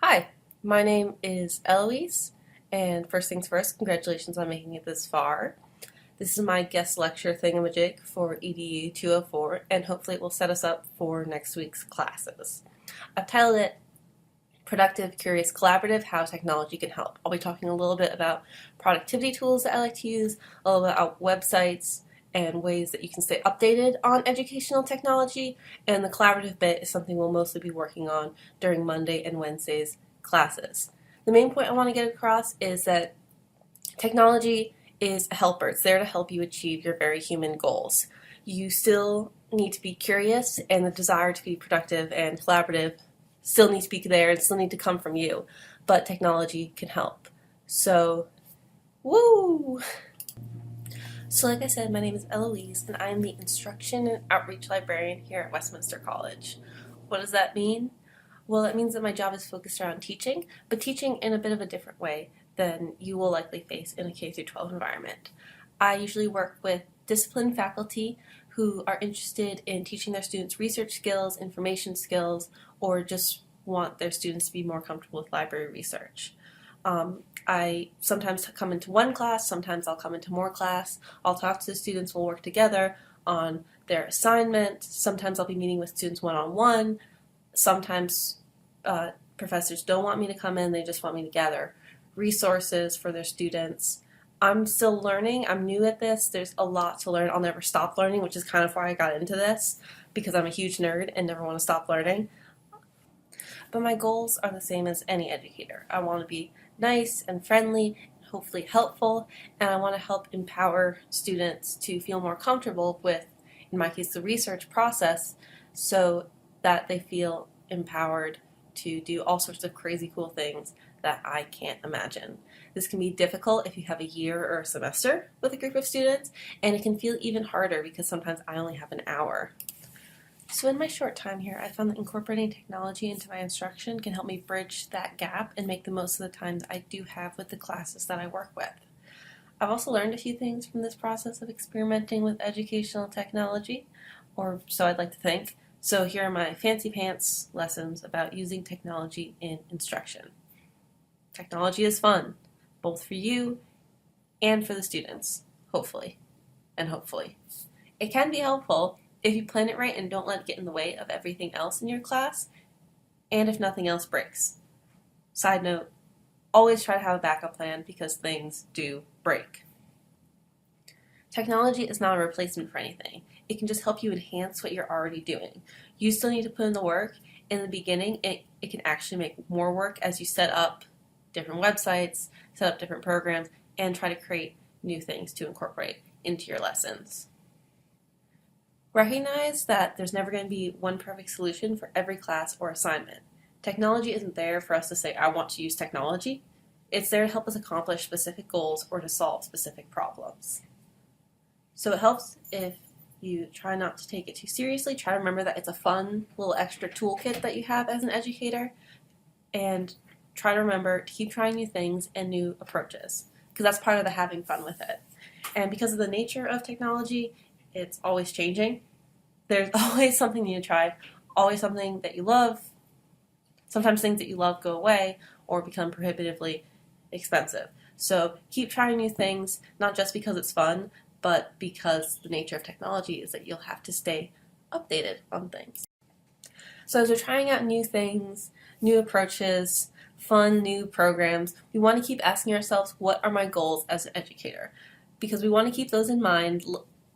Hi, my name is Eloise, and first things first, congratulations on making it this far. This is my guest lecture thingamajig for EDU 204, and hopefully it will set us up for next week's classes. I've titled it Productive, Curious, Collaborative, How Technology Can Help. I'll be talking a little bit about productivity tools that I like to use, a little bit about websites, and ways that you can stay updated on educational technology, and the collaborative bit is something we'll mostly be working on during Monday and Wednesday's classes. The main point I want to get across is that technology is a helper. It's there to help you achieve your very human goals. You still need to be curious, and the desire to be productive and collaborative still need to be there and still need to come from you, but technology can help. So, woo! So like I said, my name is Eloise, and I am the Instruction and Outreach Librarian here at Westminster College. What does that mean? Well, it means that my job is focused around teaching, but teaching in a bit of a different way than you will likely face in a K-12 environment. I usually work with disciplined faculty who are interested in teaching their students research skills, information skills, or just want their students to be more comfortable with library research. I sometimes come into one class, sometimes I'll come into more class. I'll talk to the students, we'll work together on their assignment. Sometimes I'll be meeting with students one-on-one. Sometimes professors don't want me to come in, they just want me to gather resources for their students. I'm still learning, I'm new at this, there's a lot to learn. I'll never stop learning, which is kind of why I got into this, because I'm a huge nerd and never want to stop learning. But my goals are the same as any educator. I want to be nice and friendly, hopefully helpful, and I want to help empower students to feel more comfortable with, in my case, the research process, so that they feel empowered to do all sorts of crazy cool things that I can't imagine. This can be difficult if you have a year or a semester with a group of students, and it can feel even harder because sometimes I only have an hour. So in my short time here, I found that incorporating technology into my instruction can help me bridge that gap and make the most of the time that I do have with the classes that I work with. I've also learned a few things from this process of experimenting with educational technology, or so I'd like to think. So here are my fancy pants lessons about using technology in instruction. Technology is fun, both for you and for the students, hopefully. It can be helpful if you plan it right and don't let it get in the way of everything else in your class, and if nothing else breaks. Side note, always try to have a backup plan because things do break. Technology is not a replacement for anything. It can just help you enhance what you're already doing. You still need to put in the work. In the beginning, it can actually make more work as you set up different websites, set up different programs, and try to create new things to incorporate into your lessons. Recognize that there's never going to be one perfect solution for every class or assignment. Technology isn't there for us to say, I want to use technology. It's there to help us accomplish specific goals or to solve specific problems. So it helps if you try not to take it too seriously. Try to remember that it's a fun little extra toolkit that you have as an educator, and try to remember to keep trying new things and new approaches, because that's part of the having fun with it. And because of the nature of technology, it's always changing. There's always something new to try, always something that you love. Sometimes things that you love go away or become prohibitively expensive. So keep trying new things, not just because it's fun, but because the nature of technology is that you'll have to stay updated on things. So as we're trying out new things, new approaches, fun new programs, we want to keep asking ourselves, what are my goals as an educator? Because we want to keep those in mind,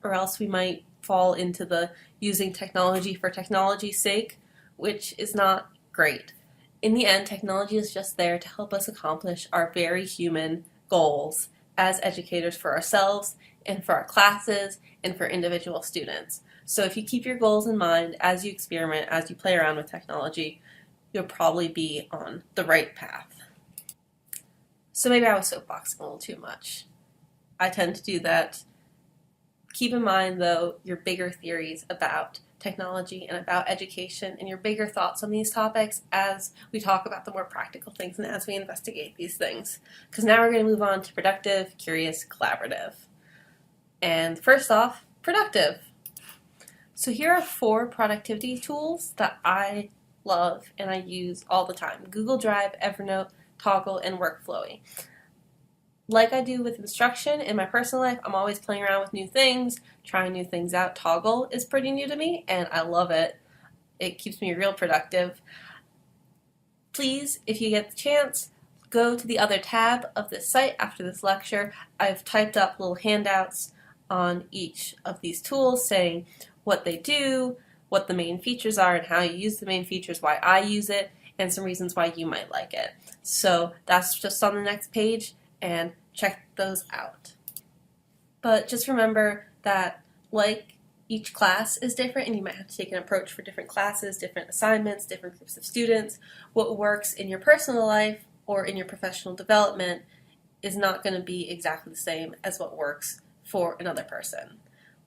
or else we might fall into the using technology for technology's sake, which is not great. In the end, technology is just there to help us accomplish our very human goals as educators for ourselves and for our classes and for individual students. So if you keep your goals in mind as you experiment, as you play around with technology, you'll probably be on the right path. So maybe I was soapboxing a little too much. I tend to do that. Keep in mind, though, your bigger theories about technology and about education and your bigger thoughts on these topics as we talk about the more practical things and as we investigate these things. Because now we're going to move on to productive, curious, collaborative. And first off, productive. So here are 4 productivity tools that I love, and I use all the time: Google Drive, Evernote, Toggle, and Workflowy. Like I do with instruction in my personal life, I'm always playing around with new things, trying new things out. Toggle is pretty new to me, and I love it. It keeps me real productive. Please, if you get the chance, go to the other tab of this site after this lecture. I've typed up little handouts on each of these tools saying what they do, what the main features are, and how you use the main features, why I use it, and some reasons why you might like it. So that's just on the next page, and check those out. But just remember that, like, each class is different, and you might have to take an approach for different classes, different assignments, different groups of students. What works in your personal life or in your professional development is not going to be exactly the same as what works for another person.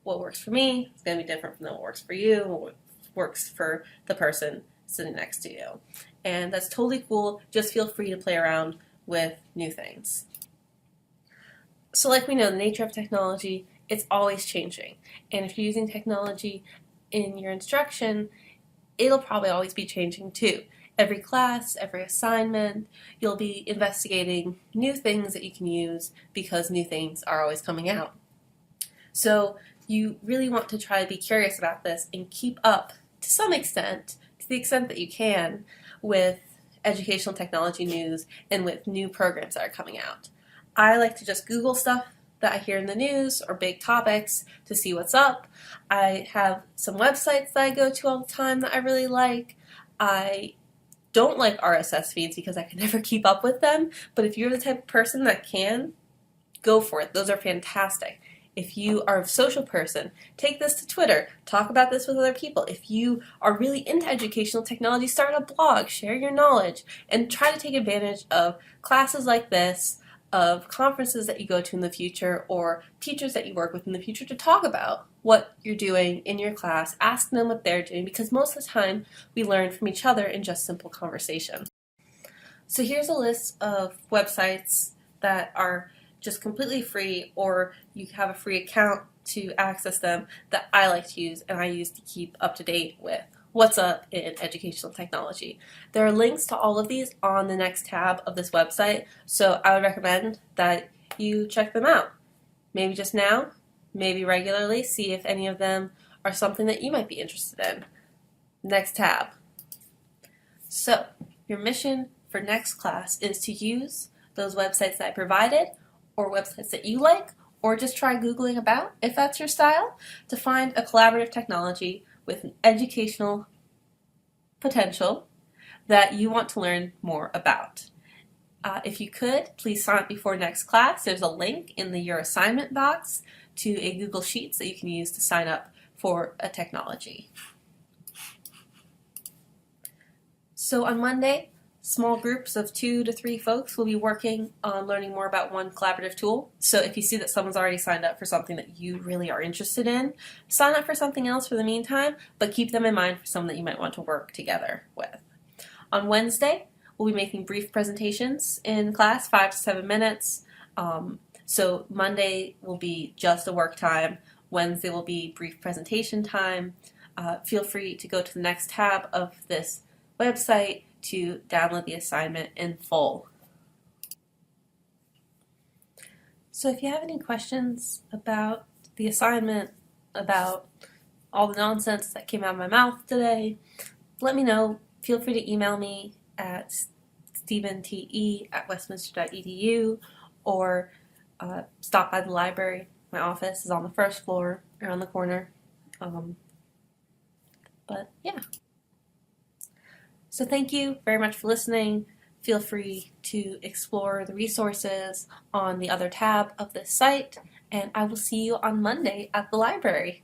What works for me is going to be different from what works for you, what works for the person sitting next to you. And that's totally cool. Just feel free to play around with new things. So like we know, the nature of technology, it's always changing. And if you're using technology in your instruction, it'll probably always be changing too. Every class, every assignment, you'll be investigating new things that you can use because new things are always coming out. So you really want to try to be curious about this and keep up to some extent, to the extent that you can, with educational technology news and with new programs that are coming out. I like to just Google stuff that I hear in the news or big topics to see what's up. I have some websites that I go to all the time that I really like. I don't like RSS feeds because I can never keep up with them, but if you're the type of person that can, go for it. Those are fantastic. If you are a social person, take this to Twitter. Talk about this with other people. If you are really into educational technology, start a blog, share your knowledge, and try to take advantage of classes like this, of conferences that you go to in the future, or teachers that you work with in the future to talk about what you're doing in your class. Ask them what they're doing, because most of the time we learn from each other in just simple conversation. So here's a list of websites that are just completely free, or you have a free account to access them, that I like to use and I use to keep up to date with what's up in educational technology. There are links to all of these on the next tab of this website, so I would recommend that you check them out. Maybe just now, maybe regularly, see if any of them are something that you might be interested in. Next tab. So, your mission for next class is to use those websites that I provided, or websites that you like, or just try Googling about, if that's your style, to find a collaborative technology with an educational potential that you want to learn more about. If you could, please sign up before next class. There's a link in your assignment box to a Google Sheets that you can use to sign up for a technology. So on Monday, small groups of 2 to 3 folks will be working on learning more about one collaborative tool. So if you see that someone's already signed up for something that you really are interested in, sign up for something else for the meantime, but keep them in mind for something that you might want to work together with. On Wednesday, we'll be making brief presentations in class, 5 to 7 minutes. So Monday will be just a work time. Wednesday will be brief presentation time. Feel free to go to the next tab of this website to download the assignment in full. So if you have any questions about the assignment, about all the nonsense that came out of my mouth today, let me know. Feel free to email me at stephente@westminster.edu, or stop by the library. My office is on the first floor, around the corner. But yeah. So thank you very much for listening. Feel free to explore the resources on the other tab of this site, and I will see you on Monday at the library.